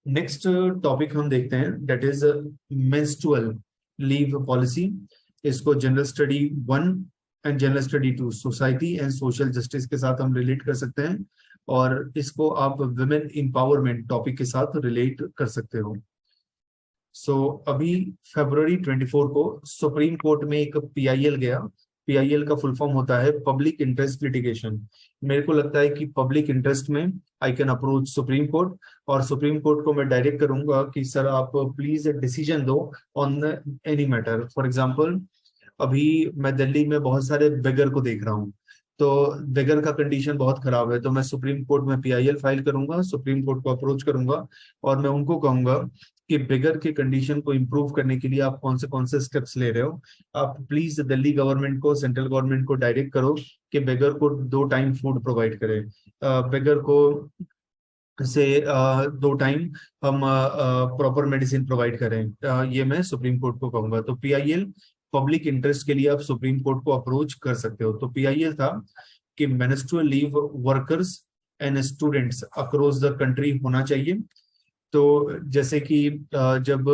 Next topic हम देखते हैं, that is menstrual leave policy. इसको general study 1 and general study 2 society and social justice के साथ हम रिलेट कर सकते हैं, और इसको आप वुमेन एम्पावरमेंट टॉपिक के साथ रिलेट कर सकते हो। अभी फरवरी 24 को सुप्रीम कोर्ट में एक पीआईएल गया। पीआईएल का फुल फॉर्म होता है पब्लिक इंटरेस्ट लिटिगेशन। मेरे को लगता है कि पब्लिक इंटरेस्ट में I can approach supreme court, और सुप्रीम कोर्ट को मैं डायरेक्ट करूंगा कि सर आप प्लीज डिसीजन दो on any matter. For example, अभी मैं दिल्ली में बहुत सारे बेगर को देख रहा हूँ, तो बेगर का कंडीशन बहुत खराब है, तो मैं सुप्रीम कोर्ट में पीआईएल फाइल करूंगा, सुप्रीम कोर्ट को अप्रोच करूंगा और मैं उनको कहूंगा कि बेगर के कंडीशन को इम्प्रूव करने के लिए आप कौन से स्टेप्स ले रहे हो। आप प्लीज दिल्ली गवर्नमेंट को, सेंट्रल गवर्नमेंट को डायरेक्ट करो कि बेगर को 2 टाइम फूड प्रोवाइड करे, बेगर को से 2 टाइम हम प्रॉपर मेडिसिन प्रोवाइड करें। ये मैं सुप्रीम कोर्ट को कहूंगा। तो पीआईएल पब्लिक इंटरेस्ट के लिए आप सुप्रीम कोर्ट को अप्रोच कर सकते हो। तो पीआईएल था कि menstrual leave workers and students across the country होना चाहिए। तो जैसे कि जब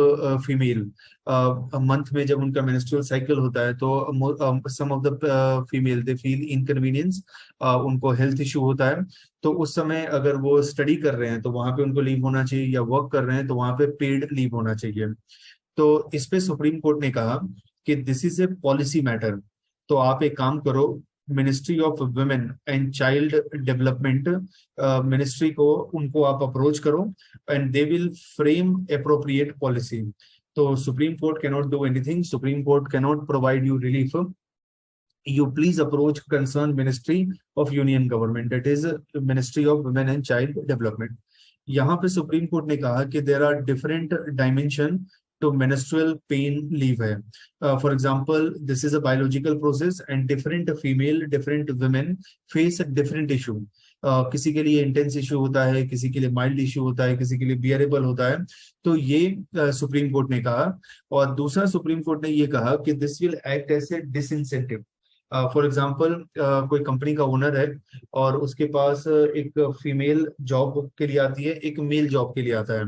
फीमेल मंथ में जब उनका मेंस्ट्रुअल साइकिल होता है, तो some of the female they feel inconvenience, उनको हेल्थ इशू होता है। तो उस समय अगर वो स्टडी कर रहे हैं तो वहां पे उनको लीव होना चाहिए, या वर्क कर रहे हैं तो वहां पे पेड लीव होना चाहिए। तो इस पे सुप्रीम कोर्ट ने कहा कि this is a policy matter. तो आप एक काम करो, ministry of women and child development ministry को, उनको आप अप्रोच करो and they will frame appropriate policy. तो Supreme Court cannot do anything, Supreme Court cannot provide you relief. You please approach concerned ministry of union government, that is Ministry of Women and Child Development। यहाँ पे supreme court ने कहा कि there are different dimension to menstrual pain leave है। For example, this is a biological process and different female, different women face a different issue। किसी के लिए intense issue होता है, किसी के लिए माइल्ड इशू होता है, किसी के लिए बियरेबल होता है। तो ये सुप्रीम कोर्ट ने कहा। और दूसरा सुप्रीम कोर्ट ने ये कहा कि this will act as a disincentive. For example, कोई कंपनी का ओनर है और उसके पास एक फीमेल जॉब के लिए आती है, एक मेल जॉब के लिए आता है।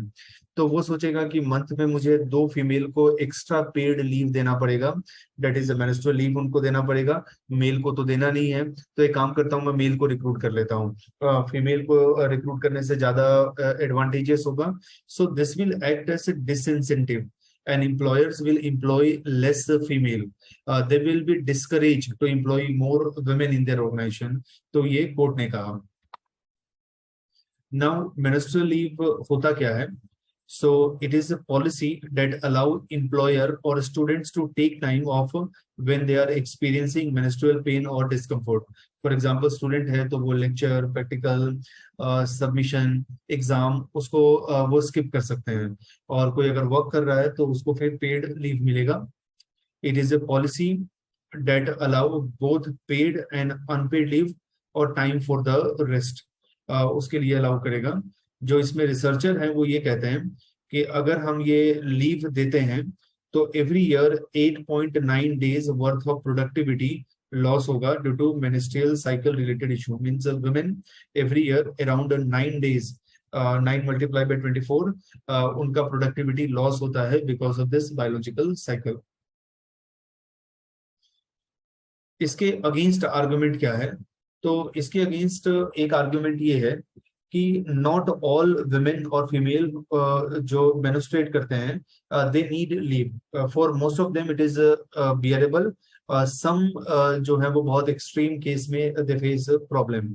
तो वो सोचेगा कि मंथ में मुझे 2 फीमेल को एक्स्ट्रा पेड लीव देना पड़ेगा, डेट इज मेंस्ट्रुअल लीव उनको देना पड़ेगा, मेल को तो देना नहीं है। तो एक काम करता हूँ, मैं मेल को रिक्रूट कर लेता हूँ, फीमेल को रिक्रूट करने से ज्यादा एडवांटेजेस होगा। So this will act as a disincentive and employers will employ less female, they will be discouraged to employ more women in their organization। तो ये कोर्ट ने कहा। Now menstrual leave होता क्या है? So it is a policy that allow employer or students to take time off when they are experiencing menstrual pain or discomfort। For example, student है तो वो lecture, practical, submission, exam उसको वो skip कर सकते हैं, और कोई अगर work कर रहा है तो उसको फिर paid leave मिलेगा। It is a policy that allow both paid and unpaid leave और time for the rest, उसके लिए अलाउ करेगा। जो इसमें रिसर्चर हैं वो ये कहते हैं कि अगर हम ये लीव देते हैं तो every year 8.9 days worth of productivity loss होगा due to menstrual cycle related issue. Means women every year around 9 days, 9 multiply by 24, उनका प्रोडक्टिविटी लॉस होता है because of this biological cycle. इसके अगेंस्ट आर्गुमेंट क्या है? तो इसके अगेंस्ट एक आर्गुमेंट ये है कि नॉट ऑल वुमेन और फीमेल जो मेंस्ट्रुएट करते हैं they need leave, for most of them it is bearable, some जो है वो बहुत एक्सट्रीम केस में दे फेस प्रॉब्लम।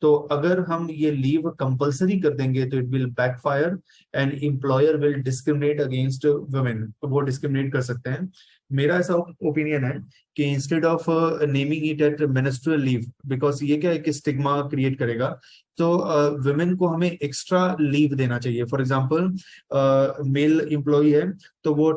तो अगर हम ये लीव कंपलसरी कर देंगे तो it will backfire and employer will discriminate against women, तो वो डिस्क्रिमिनेट कर सकते हैं। मेरा ऐसा ओपिनियन है कि instead of naming it at menstrual leave, because ये क्या है कि स्टिग्मा क्रिएट करेगा, तो वुमेन को हमें एक्स्ट्रा लीव देना चाहिए। फॉर एग्जांपल, मेल एम्प्लॉय है तो वो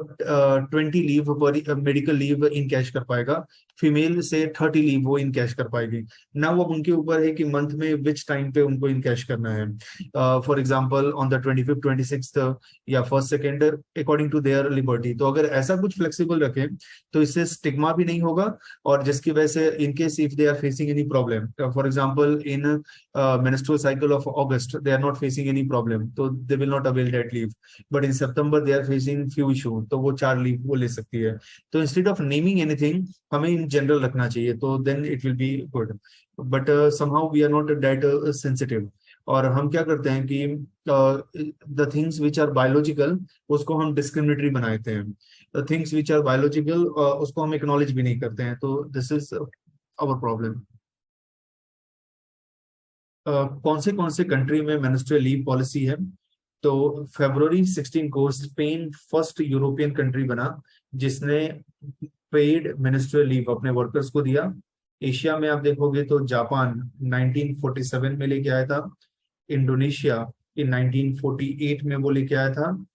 20 लीव पर मेडिकल लीव इन कैश कर पाएगा, फीमेल से 30 लीव वो इन कैश कर पाएगी ना। वो उनके ऊपर है कि मंथ में विच टाइम पे उनको इन कैश करना है। For example on the 25th, 26th या 1st, 2nd according to their liberty. तो अगर ऐसा कुछ फ्लेक्सिबल रखें तो इससे स्टिग्मा भी नहीं होगा, और जिसकी वजह से in case if they are facing any problem, for example in menstrual menstrual cycle of August, they are not facing any problem, तो they will not avail that leave. But in September they are facing few issue, तो वो 4 leave वो ले सकती है. तो instead of naming anything, हमें in general रखना चाहिए, तो then it will be good. But somehow we are not that sensitive. और हम क्या करते हैं कि the things which are biological उसको हम डिस्क्रिमिनेटरी बनाते हैं, the things which are biological उसको हम एक्नॉलेज भी नहीं करते हैं, तो दिस इज आवर प्रॉब्लम. कौन से कंट्री में मेंस्ट्रुअल लीव पॉलिसी है? तो February 16 को स्पेन फर्स्ट यूरोपियन कंट्री बना जिसने पेड मेंस्ट्रुअल लीव अपने वर्कर्स को दिया. एशिया में आप देखोगे तो जापान 1947 में लेके आया था, इंडोनेशिया इन 1948 में वो लेके आया था,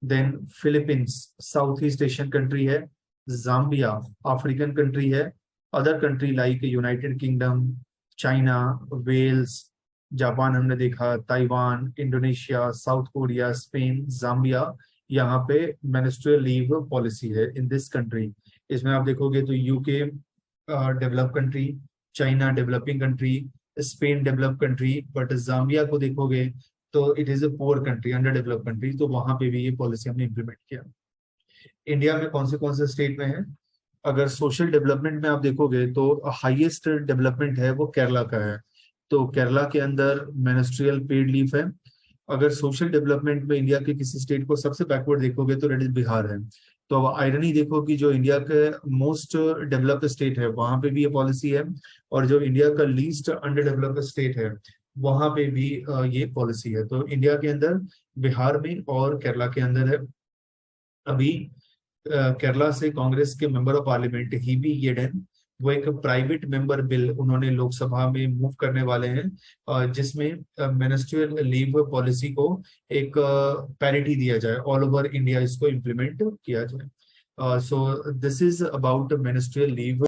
then Philippines South East Asian country है, जाम्बिया अफ्रीकन कंट्री है, other country like United Kingdom, China, Wales, Japan हमने देखा, Taiwan, Indonesia, South Korea, Spain, Zambia, यहाँ पे मेंस्ट्रुअल लीव पॉलिसी है इन दिस कंट्री. इसमें आप देखोगे तो UK develop country, China developing country, Spain develop country, but Zambia को देखोगे तो it is a poor country, under develop country, तो वहां पे भी ये पॉलिसी हमने इम्प्लीमेंट किया. इंडिया में कौन से स्टेट में है? अगर सोशल डेवलपमेंट में आप देखोगे तो हाईएस्ट डेवलपमेंट है वो केरला का है, तो केरला के अंदर मेंस्ट्रुअल पेड लीव है. अगर सोशल डेवलपमेंट में इंडिया के किसी स्टेट को सबसे बैकवर्ड देखोगे तो दैट इज बिहार है. तो अब आयरनी देखो कि जो इंडिया के मोस्ट डेवलप्ड स्टेट है वहां पे भी ये पॉलिसी है, और जो इंडिया का लीस्ट अंडर डेवलप्ड स्टेट है वहां पे भी ये पॉलिसी है. तो इंडिया के अंदर बिहार में और केरला के अंदर है. अभी केरला से कांग्रेस के मेंबर ऑफ पार्लियामेंट हीबी येडन वो एक प्राइवेट मेंबर बिल उन्होंने लोकसभा में मूव करने वाले हैं जिसमें मेंस्ट्रुअल लीव पॉलिसी को एक पैरिटी दिया जाए, ऑल ओवर इंडिया इसको इम्प्लीमेंट किया जाए. So this is about menstrual leave.